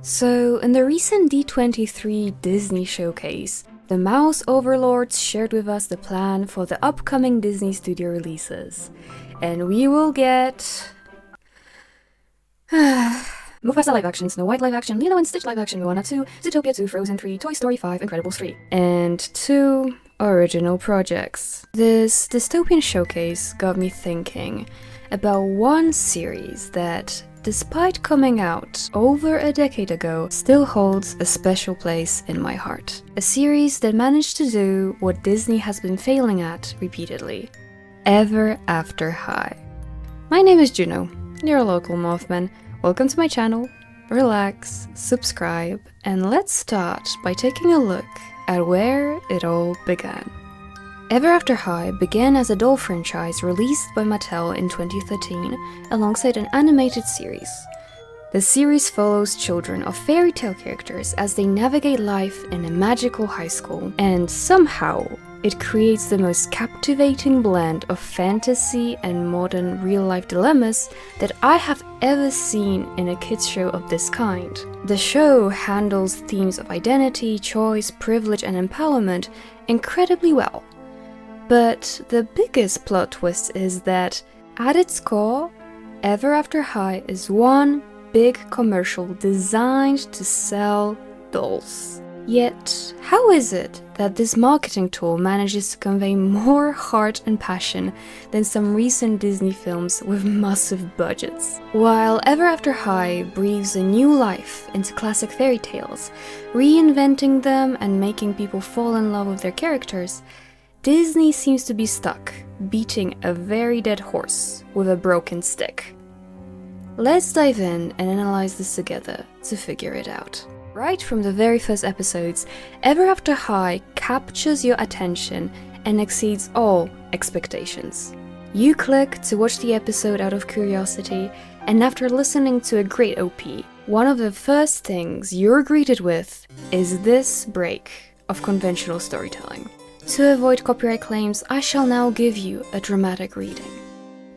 So, in the recent D23 Disney showcase, the Mouse Overlords shared with us the plan for the upcoming Disney Studio releases. And we will get... Mufasa live action, Snow White live action, Lilo and Stitch live action, Moana 2, Zootopia 2, Frozen 3, Toy Story 5, Incredibles 3. And 2 original projects. This dystopian showcase got me thinking about one series that, despite coming out over a decade ago, still holds a special place in my heart. A series that managed to do what Disney has been failing at repeatedly. Ever After High. My name is Juno, your local Mothman. Welcome to my channel, relax, subscribe, and let's start by taking a look at where it all began. Ever After High began as a doll franchise released by Mattel in 2013 alongside an animated series. The series follows children of fairy tale characters as they navigate life in a magical high school, and somehow it creates the most captivating blend of fantasy and modern real-life dilemmas that I have ever seen in a kids show of this kind. The show handles themes of identity, choice, privilege, and empowerment incredibly well. But the biggest plot twist is that, at its core, Ever After High is one big commercial designed to sell dolls. Yet, how is it that this marketing tool manages to convey more heart and passion than some recent Disney films with massive budgets? While Ever After High breathes a new life into classic fairy tales, reinventing them and making people fall in love with their characters, Disney seems to be stuck, beating a very dead horse with a broken stick. Let's dive in and analyze this together to figure it out. Right from the very first episodes, Ever After High captures your attention and exceeds all expectations. You click to watch the episode out of curiosity, and after listening to a great OP, one of the first things you're greeted with is this break of conventional storytelling. To avoid copyright claims, I shall now give you a dramatic reading.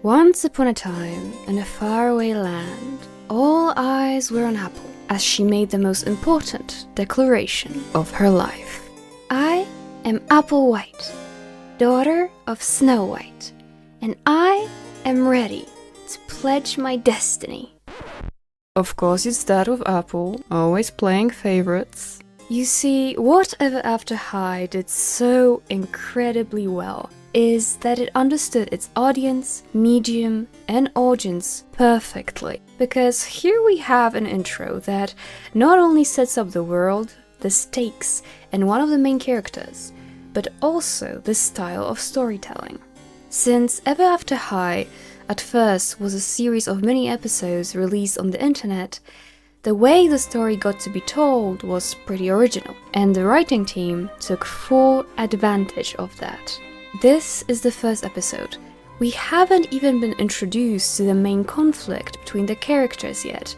Once upon a time, in a faraway land, all eyes were on Apple as she made the most important declaration of her life. I am Apple White, daughter of Snow White, and I am ready to pledge my destiny. Of course, you start with Apple, always playing favorites. You see, what Ever After High did so incredibly well is that it understood its audience, medium, and audience perfectly. Because here we have an intro that not only sets up the world, the stakes, and one of the main characters, but also the style of storytelling. Since Ever After High at first was a series of mini episodes released on the internet, the way the story got to be told was pretty original, and the writing team took full advantage of that. This is the first episode. We haven't even been introduced to the main conflict between the characters yet,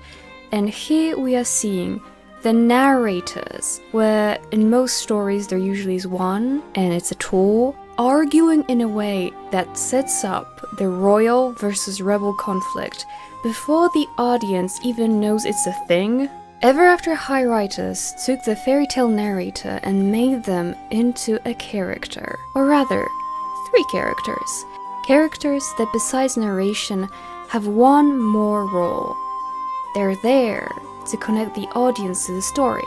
and here we are seeing the narrators, where in most stories there usually is one, and it's a tool, arguing in a way that sets up the royal versus rebel conflict before the audience even knows it's a thing. Ever After High writers took the fairy tale narrator and made them into a character, or rather, 3 characters. Characters that besides narration have one more role. They're there to connect the audience to the story.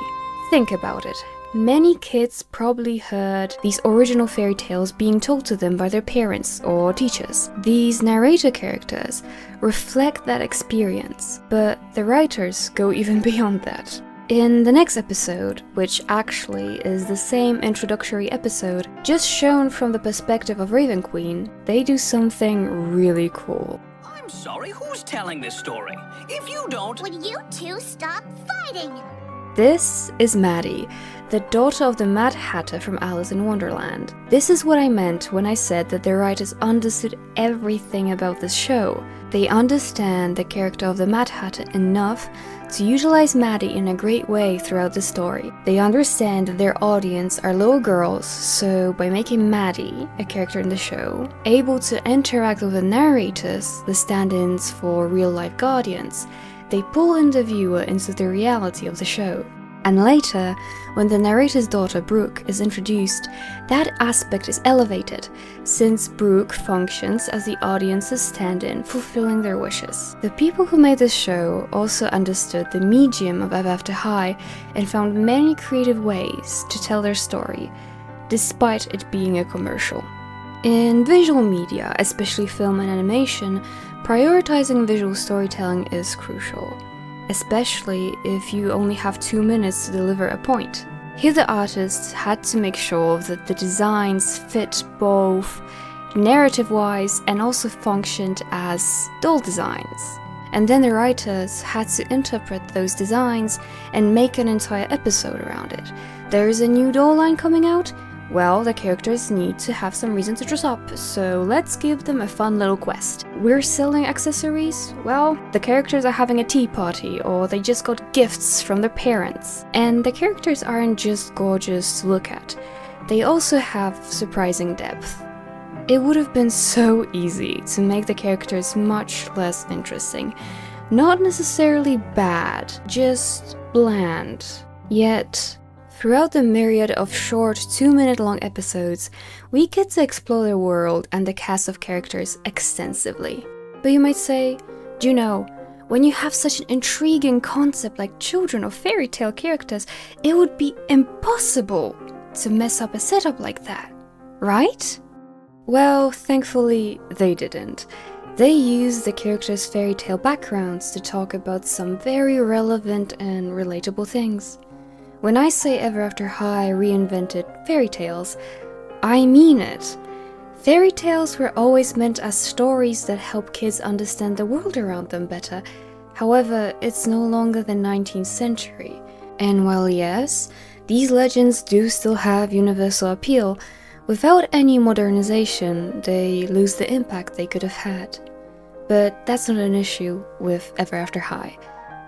Think about it. Many kids probably heard these original fairy tales being told to them by their parents or teachers. These narrator characters reflect that experience, but the writers go even beyond that. In the next episode, which actually is the same introductory episode, just shown from the perspective of Raven Queen, they do something really cool. I'm sorry, who's telling this story? If you don't... Would you two stop fighting? This is Maddie, the daughter of the Mad Hatter from Alice in Wonderland. This is what I meant when I said that the writers understood everything about this show. They understand the character of the Mad Hatter enough to utilize Maddie in a great way throughout the story. They understand that their audience are little girls, so by making Maddie, a character in the show, able to interact with the narrators, the stand-ins for real-life guardians, they pull in the viewer into the reality of the show. And later, when the narrator's daughter Brooke is introduced, that aspect is elevated, since Brooke functions as the audience's stand-in, fulfilling their wishes. The people who made this show also understood the medium of Ever After High and found many creative ways to tell their story, despite it being a commercial. In visual media, especially film and animation, prioritizing visual storytelling is crucial, especially if you only have 2 minutes to deliver a point. Here the artists had to make sure that the designs fit both narrative-wise and also functioned as doll designs. And then the writers had to interpret those designs and make an entire episode around it. There's a new doll line coming out? Well, the characters need to have some reason to dress up, so let's give them a fun little quest. We're selling accessories? Well, the characters are having a tea party, or they just got gifts from their parents. And the characters aren't just gorgeous to look at, they also have surprising depth. It would have been so easy to make the characters much less interesting. Not necessarily bad, just bland. Yet, throughout the myriad of short 2-minute-long episodes, we get to explore the world and the cast of characters extensively. But you might say, Juno, when you have such an intriguing concept like children or fairy tale characters, it would be impossible to mess up a setup like that, right? Well, thankfully, they didn't. They used the characters' fairy tale backgrounds to talk about some very relevant and relatable things. When I say Ever After High reinvented fairy tales, I mean it. Fairy tales were always meant as stories that help kids understand the world around them better. However, it's no longer the 19th century. And while yes, these legends do still have universal appeal, without any modernization, they lose the impact they could have had. But that's not an issue with Ever After High.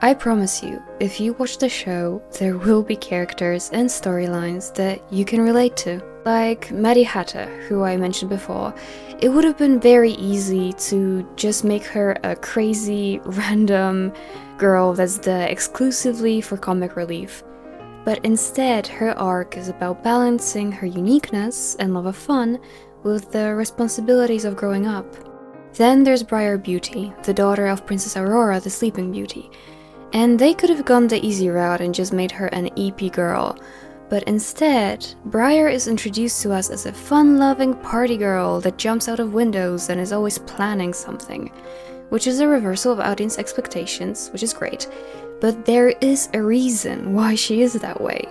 I promise you, if you watch the show, there will be characters and storylines that you can relate to. Like Maddie Hatter, who I mentioned before. It would have been very easy to just make her a crazy, random girl that's there exclusively for comic relief. But instead, her arc is about balancing her uniqueness and love of fun with the responsibilities of growing up. Then there's Briar Beauty, the daughter of Princess Aurora, the Sleeping Beauty. And they could have gone the easy route and just made her an EP girl. But instead, Briar is introduced to us as a fun-loving party girl that jumps out of windows and is always planning something. Which is a reversal of audience expectations, which is great. But there is a reason why she is that way.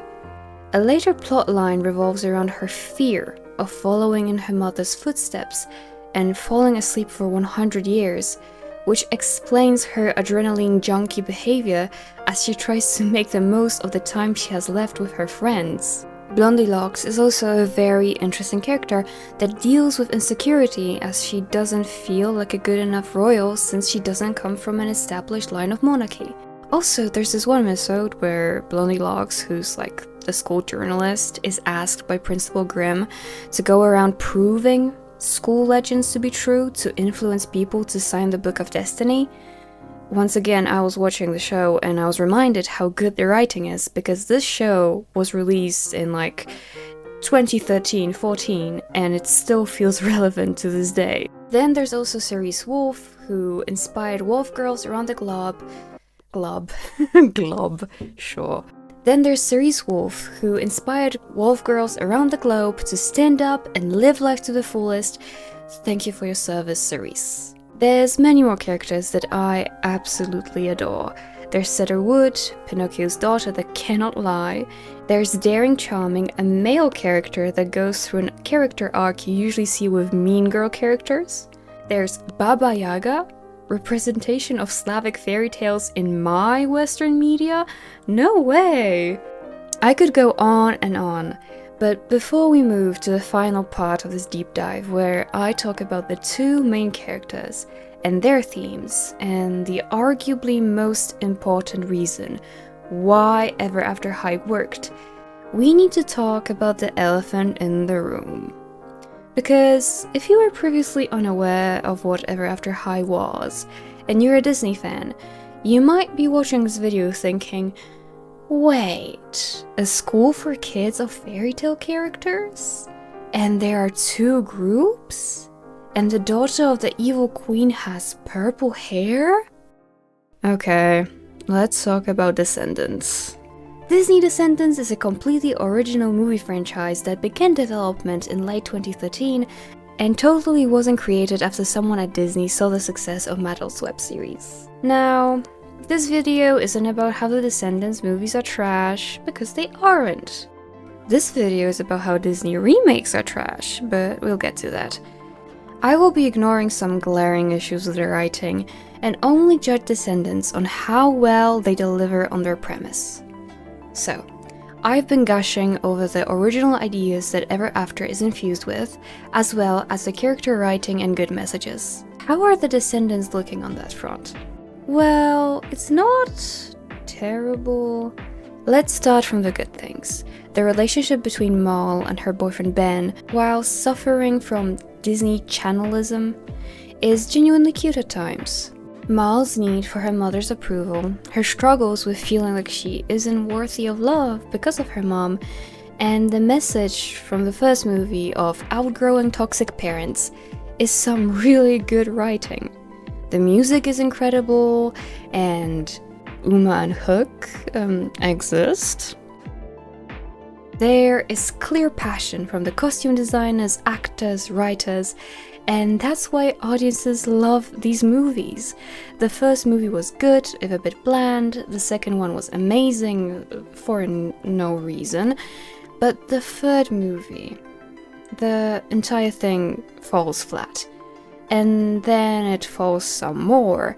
A later plotline revolves around her fear of following in her mother's footsteps and falling asleep for 100 years, which explains her adrenaline junkie behavior as she tries to make the most of the time she has left with her friends. Blondylocks is also a very interesting character that deals with insecurity as she doesn't feel like a good enough royal since she doesn't come from an established line of monarchy. Also, there's this one episode where Blondylocks, who's like the school journalist, is asked by Principal Grimm to go around proving school legends to be true to influence people to sign the Book of Destiny. Once again, I was watching the show and I was reminded how good the writing is, because this show was released in like 2013-14 and it still feels relevant to this day. Then there's also Cerise Wolf, who inspired wolf girls around the globe, sure. Then there's Cerise Wolf, who inspired wolf girls around the globe to stand up and live life to the fullest. Thank you for your service, Cerise. There's many more characters that I absolutely adore. There's Cedar Wood, Pinocchio's daughter that cannot lie. There's Daring Charming, a male character that goes through a character arc you usually see with mean girl characters. There's Baba Yaga, representation of Slavic fairy tales in my Western media? No way! I could go on and on, but before we move to the final part of this deep dive where I talk about the two main characters and their themes and the arguably most important reason why Ever After High worked, we need to talk about the elephant in the room. Because if you were previously unaware of what Ever After High was, and you're a Disney fan, You might be watching this video thinking, wait, a school for kids of fairy tale characters? And there are two groups? And the daughter of the evil queen has purple hair? Okay, let's talk about Descendants. Disney Descendants is a completely original movie franchise that began development in late 2013 and totally wasn't created after someone at Disney saw the success of Mattel's web series. Now, this video isn't about how the Descendants movies are trash, because they aren't. This video is about how Disney remakes are trash, but we'll get to that. I will be ignoring some glaring issues with the writing and only judge Descendants on how well they deliver on their premise. So, I've been gushing over the original ideas that Ever After is infused with, as well as the character writing and good messages. How are the Descendants looking on that front? Well, it's not terrible. Let's start from the good things. The relationship between Mal and her boyfriend Ben, while suffering from Disney channelism, is genuinely cute at times. Mal's need for her mother's approval, her struggles with feeling like she isn't worthy of love because of her mom, and the message from the first movie of outgrowing toxic parents is some really good writing. The music is incredible, and Uma and Hook exist. There is clear passion from the costume designers, actors, writers, and that's why audiences love these movies. The first movie was good, if a bit bland, the second one was amazing, for no reason, but the third movie, the entire thing falls flat. And then it falls some more.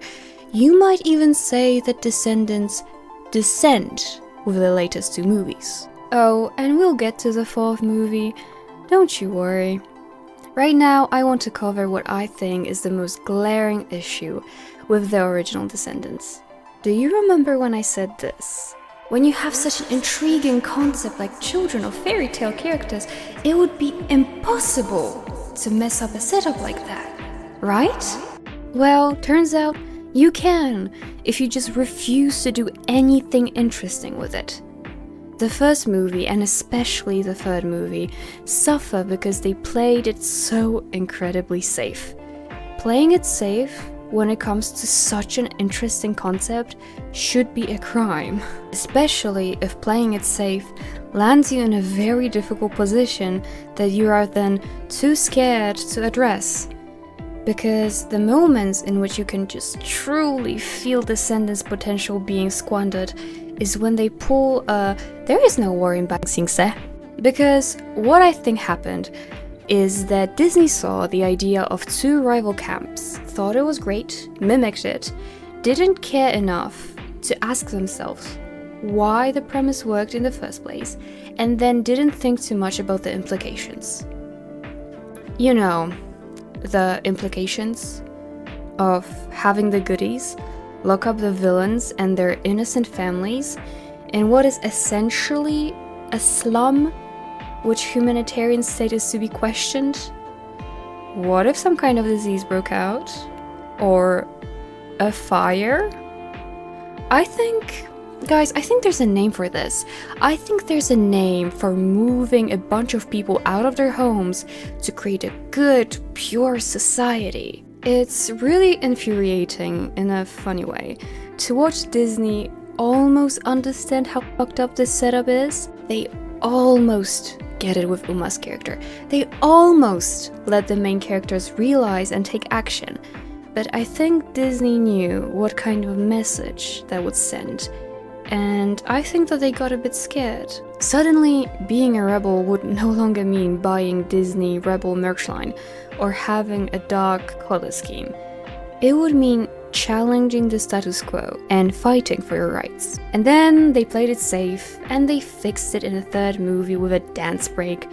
You might even say that Descendants descend with the latest two movies. Oh, and we'll get to the fourth movie, don't you worry. Right now, I want to cover what I think is the most glaring issue with the original Descendants. Do you remember when I said this? When you have such an intriguing concept like children of fairy tale characters, it would be impossible to mess up a setup like that, right? Well, turns out you can, if you just refuse to do anything interesting with it. The first movie, and especially the third movie, suffer because they played it so incredibly safe. Playing it safe, when it comes to such an interesting concept, should be a crime. Especially if playing it safe lands you in a very difficult position that you are then too scared to address. Because the moments in which you can just truly feel Descendants' potential being squandered is when they pull a "there is no war in Bang Sing Se." Because what I think happened is that Disney saw the idea of two rival camps, thought it was great, mimicked it, didn't care enough to ask themselves why the premise worked in the first place, and then didn't think too much about the implications. You know, the implications of having the goodies lock up the villains and their innocent families in what is essentially a slum which humanitarian state is to be questioned. What if some kind of disease broke out? Or a fire? Guys, I think there's a name for this. I think there's a name for moving a bunch of people out of their homes to create a good, pure society. It's really infuriating in a funny way to watch Disney almost understand how fucked up this setup is. They almost get it with Uma's character. They almost let the main characters realize and take action. But I think Disney knew what kind of message that would send. And I think that they got a bit scared. Suddenly, being a rebel would no longer mean buying Disney Rebel merch line or having a dark color scheme. It would mean challenging the status quo and fighting for your rights. And then they played it safe and they fixed it in a third movie with a dance break.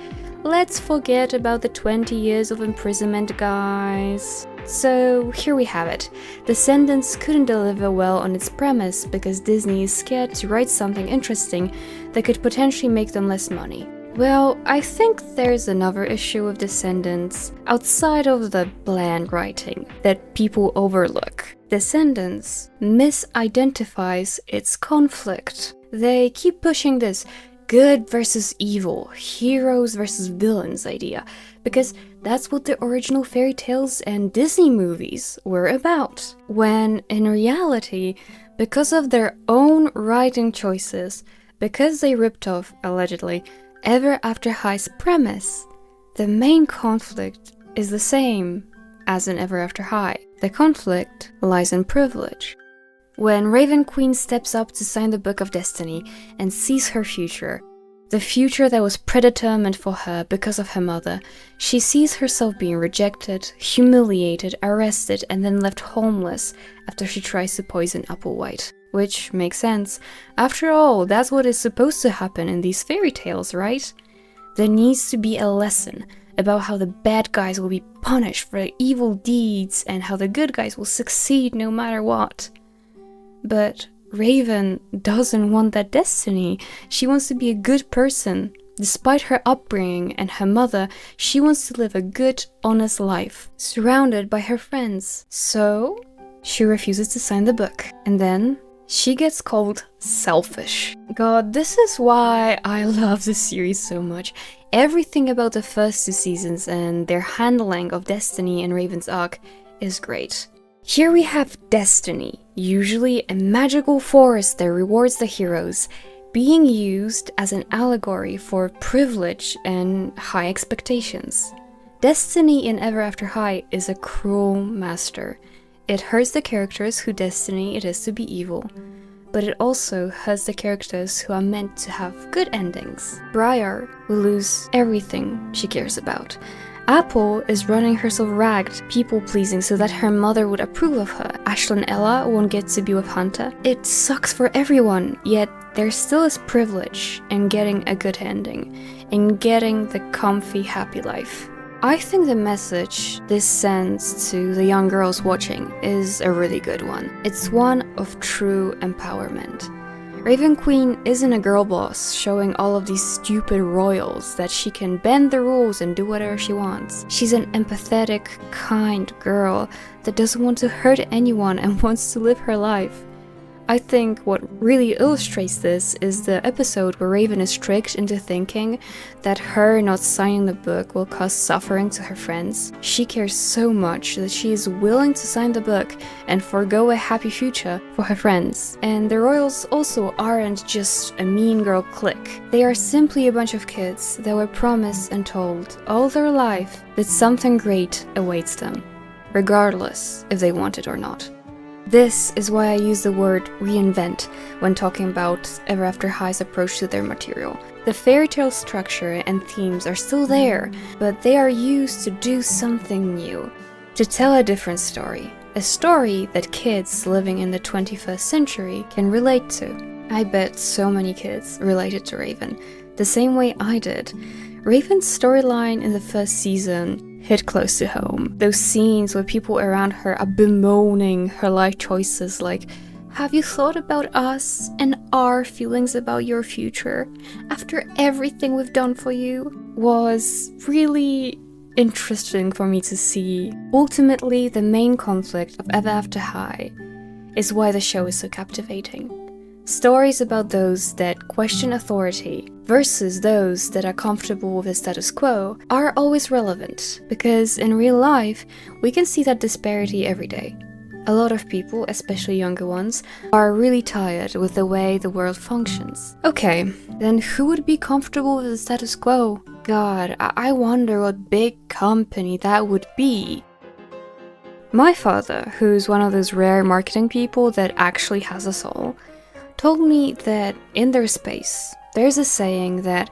Let's forget about the 20 years of imprisonment, guys. So here we have it. Descendants couldn't deliver well on its premise because Disney is scared to write something interesting that could potentially make them less money. Well, I think there's another issue with Descendants outside of the bland writing that people overlook. Descendants misidentifies its conflict. They keep pushing this good versus evil, heroes versus villains idea, because that's what the original fairy tales and Disney movies were about. When in reality, because of their own writing choices, because they ripped off, allegedly, Ever After High's premise, the main conflict is the same as in Ever After High. The conflict lies in privilege. When Raven Queen steps up to sign the Book of Destiny and sees her future, the future that was predetermined for her because of her mother, she sees herself being rejected, humiliated, arrested, and then left homeless after she tries to poison Applewhite. Which makes sense. After all, that's what is supposed to happen in these fairy tales, right? There needs to be a lesson about how the bad guys will be punished for their evil deeds and how the good guys will succeed no matter what. But Raven doesn't want that destiny. She wants to be a good person. Despite her upbringing and her mother, she wants to live a good, honest life, surrounded by her friends. So, she refuses to sign the book. And then, she gets called selfish. God, this is why I love this series so much. Everything about the first 2 seasons and their handling of Destiny and Raven's arc is great. Here we have Destiny, usually a magical force that rewards the heroes, being used as an allegory for privilege and high expectations. Destiny in Ever After High is a cruel master. It hurts the characters whose destiny it is to be evil, but it also hurts the characters who are meant to have good endings. Briar will lose everything she cares about. Apple is running herself ragged, people-pleasing so that her mother would approve of her. Ashley and Ella won't get to be with Hunter. It sucks for everyone, yet there still is privilege in getting a good ending, in getting the comfy, happy life. I think the message this sends to the young girls watching is a really good one. It's one of true empowerment. Raven Queen isn't a girl boss showing all of these stupid royals that she can bend the rules and do whatever she wants. She's an empathetic, kind girl that doesn't want to hurt anyone and wants to live her life. I think what really illustrates this is the episode where Raven is tricked into thinking that her not signing the book will cause suffering to her friends. She cares so much that she is willing to sign the book and forego a happy future for her friends. And the royals also aren't just a mean girl clique. They are simply a bunch of kids that were promised and told all their life that something great awaits them, regardless if they want it or not. This is why I use the word reinvent when talking about Ever After High's approach to their material. The fairy tale structure and themes are still there, but they are used to do something new, to tell a different story. A story that kids living in the 21st century can relate to. I bet so many kids related to Raven, the same way I did. Raven's storyline in the first season hit close to home. Those scenes where people around her are bemoaning her life choices like, have you thought about us and our feelings about your future after everything we've done for you, was really interesting for me to see. Ultimately, the main conflict of Ever After High is why the show is so captivating. Stories about those that question authority versus those that are comfortable with the status quo are always relevant, because in real life, we can see that disparity every day. A lot of people, especially younger ones, are really tired with the way the world functions. Okay, then who would be comfortable with the status quo? God, I wonder what big company that would be. My father, who's one of those rare marketing people that actually has a soul, told me that in their space, there's a saying that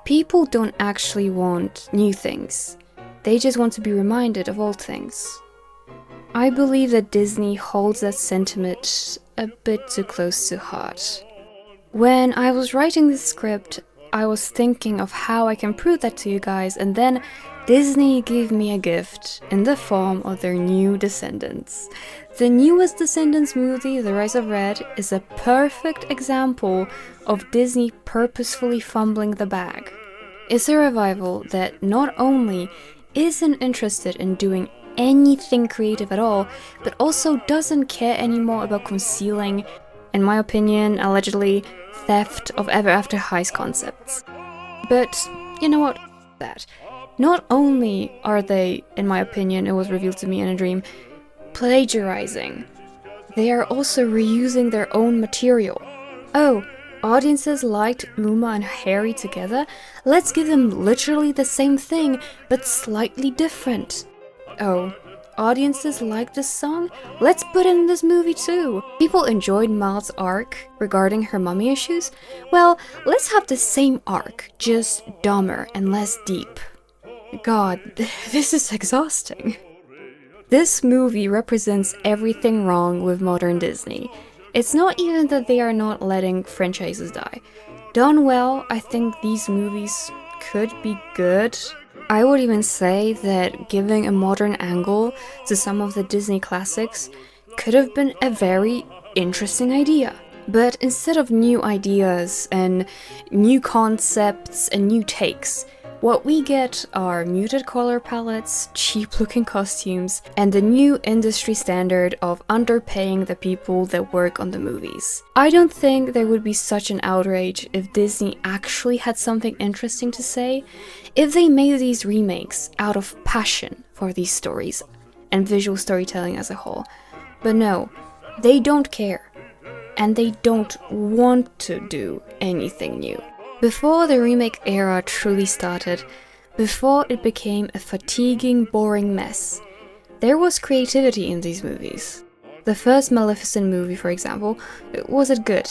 people don't actually want new things. They just want to be reminded of old things. I believe that Disney holds that sentiment a bit too close to heart. When I was writing this script, I was thinking of how I can prove that to you guys, and then Disney gave me a gift in the form of their new Descendants. The newest Descendants movie, The Rise of Red, is a perfect example of Disney purposefully fumbling the bag. It's a revival that not only isn't interested in doing anything creative at all, but also doesn't care anymore about concealing, in my opinion, allegedly, theft of Ever After High's concepts. But you know what? That. Not only are they, in my opinion, it was revealed to me in a dream, plagiarizing, they are also reusing their own material. Oh, audiences liked Uma and Harry together? Let's give them literally the same thing, but slightly different. Oh, audiences liked this song? Let's put it in this movie too. People enjoyed Maude's arc regarding her mommy issues? Well, let's have the same arc, just dumber and less deep. God, this is exhausting. This movie represents everything wrong with modern Disney. It's not even that they are not letting franchises die. Done well, I think these movies could be good. I would even say that giving a modern angle to some of the Disney classics could have been a very interesting idea. But instead of new ideas and new concepts and new takes, what we get are muted color palettes, cheap-looking costumes, and the new industry standard of underpaying the people that work on the movies. I don't think there would be such an outrage if Disney actually had something interesting to say, if they made these remakes out of passion for these stories and visual storytelling as a whole. But no, they don't care, and they don't want to do anything new. Before the remake era truly started, before it became a fatiguing, boring mess, there was creativity in these movies. The first Maleficent movie, for example, was it good?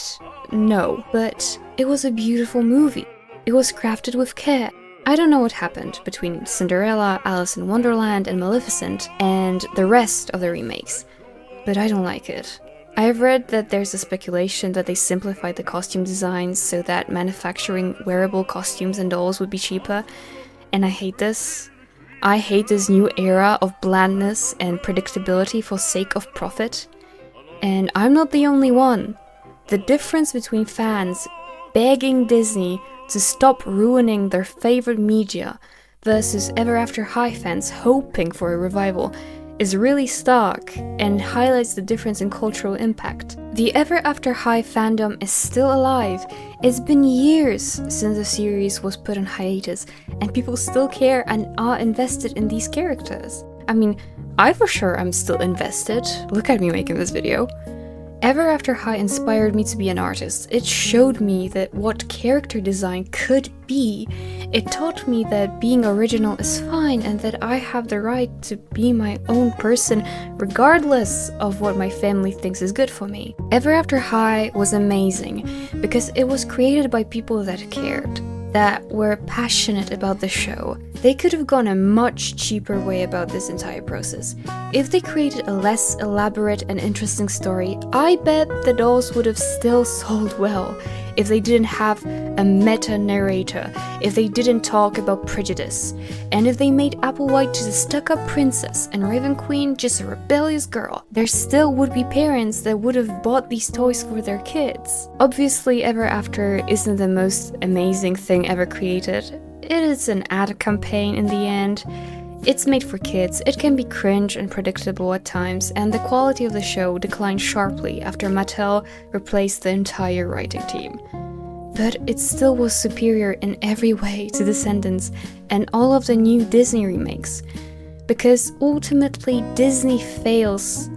No, but it was a beautiful movie. It was crafted with care. I don't know what happened between Cinderella, Alice in Wonderland, and Maleficent, and the rest of the remakes, but I don't like it. I've read that there's a speculation that they simplified the costume designs so that manufacturing wearable costumes and dolls would be cheaper, and I hate this. I hate this new era of blandness and predictability for sake of profit. And I'm not the only one. The difference between fans begging Disney to stop ruining their favorite media versus Ever After High fans hoping for a revival is really stark and highlights the difference in cultural impact. The Ever After High fandom is still alive. It's been years since the series was put on hiatus, and people still care and are invested in these characters. I mean, I for sure am still invested. Look at me making this video. Ever After High inspired me to be an artist. It showed me that what character design could be. It taught me that being original is fine and that I have the right to be my own person regardless of what my family thinks is good for me. Ever After High was amazing because it was created by people that cared, that were passionate about the show. They could have gone a much cheaper way about this entire process. If they created a less elaborate and interesting story, I bet the dolls would have still sold well. If they didn't have a meta-narrator, if they didn't talk about prejudice, and if they made Applewhite just a stuck-up princess and Raven Queen just a rebellious girl, there still would be parents that would have bought these toys for their kids. Obviously, Ever After isn't the most amazing thing ever created. It is an ad campaign in the end. It's made for kids, it can be cringe and predictable at times, and the quality of the show declined sharply after Mattel replaced the entire writing team. But it still was superior in every way to Descendants and all of the new Disney remakes. Because ultimately Disney fails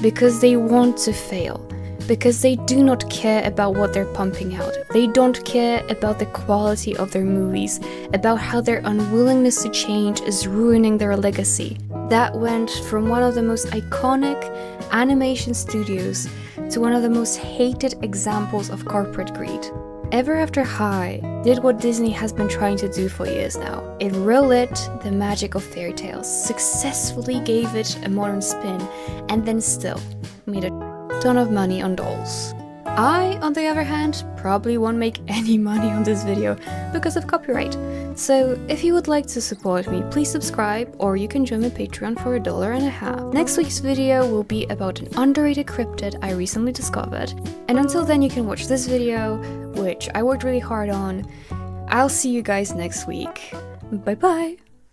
because they want to fail. Because they do not care about what they're pumping out. They don't care about the quality of their movies, about how their unwillingness to change is ruining their legacy. That went from one of the most iconic animation studios to one of the most hated examples of corporate greed. Ever After High did what Disney has been trying to do for years now. It relit the magic of fairy tales, successfully gave it a modern spin, and then still made a ton of money on dolls. I, on the other hand, probably won't make any money on this video because of copyright. So if you would like to support me, please subscribe, or you can join my Patreon for $1.50. Next week's video will be about an underrated cryptid I recently discovered. And until then, you can watch this video, which I worked really hard on. I'll see you guys next week. Bye bye!